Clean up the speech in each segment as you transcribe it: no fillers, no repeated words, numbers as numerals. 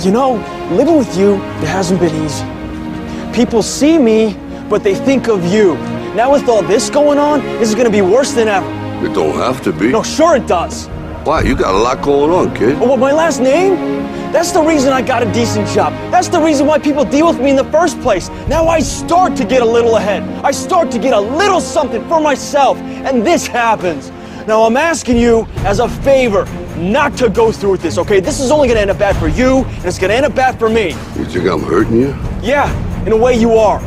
You know, living with you, it hasn't been easy. People see me, but they think of you. Now with all this going on, this is gonna be worse than ever. It don't have to be. No, sure it does. Why? You got a lot going on, kid. Oh, what, my last name? That's the reason I got a decent job. That's the reason why people deal with me in the first place. Now I start to get a little ahead. I start to get a little something for myself, and this happens. Now I'm asking you as a favor not to go through with this, okay? This is only gonna end up bad for you, and it's gonna end up bad for me. You think I'm hurting you? Yeah, in a way you are.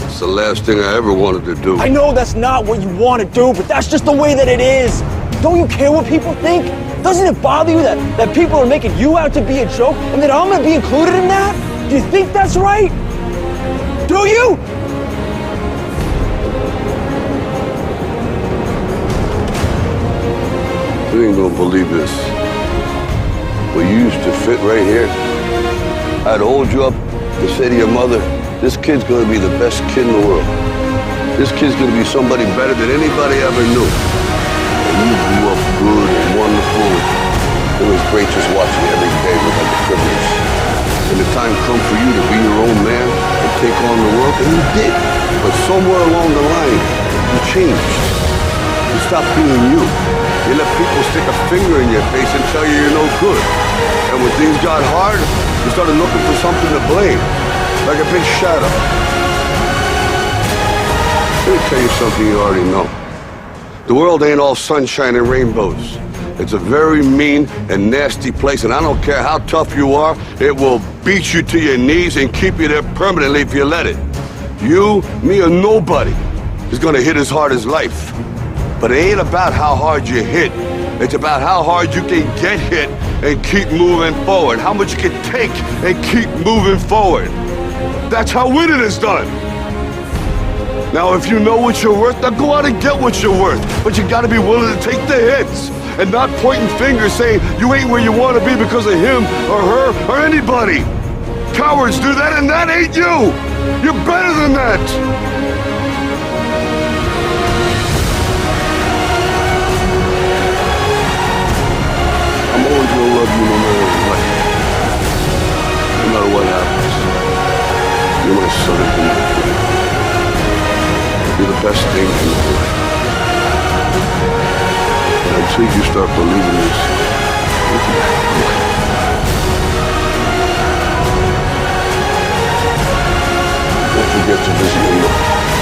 It's the last thing I ever wanted to do. I know that's not what you want to do, but that's just the way that it is. Don't you care what people think? Doesn't it bother you that people are making you out to be a joke and that I'm gonna be included in that? Do you think that's right? Do you? You ain't gonna believe this. But you used to fit right here. I'd hold you up and say to your mother, this kid's gonna be the best kid in the world. This kid's gonna be somebody better than anybody ever knew. And you grew up good and wonderful. It was great just watching you every day with like a privilege. And the time come for you to be your own man and take on the world, and you did. But somewhere along the line, you changed. You stopped being you. You let people stick a finger in your face and tell you you're no good. And when things got hard, you started looking for something to blame. Like a big shadow. Let me tell you something you already know. The world ain't all sunshine and rainbows. It's a very mean and nasty place, and I don't care how tough you are, it will beat you to your knees and keep you there permanently if you let it. You, me, or nobody is gonna hit as hard as life. But it ain't about how hard you hit. It's about how hard you can get hit and keep moving forward. How much you can take and keep moving forward. That's how winning is done. Now, if you know what you're worth, now go out and get what you're worth. But you gotta be willing to take the hits and not pointing fingers saying you ain't where you want to be because of him or her or anybody. Cowards do that, and that ain't you. You're better than that. I'm always gonna love you no matter what. No matter what happens. You're my son and my friend. You're the best thing in my life. And until you start believing this, don't forget to visit your mother.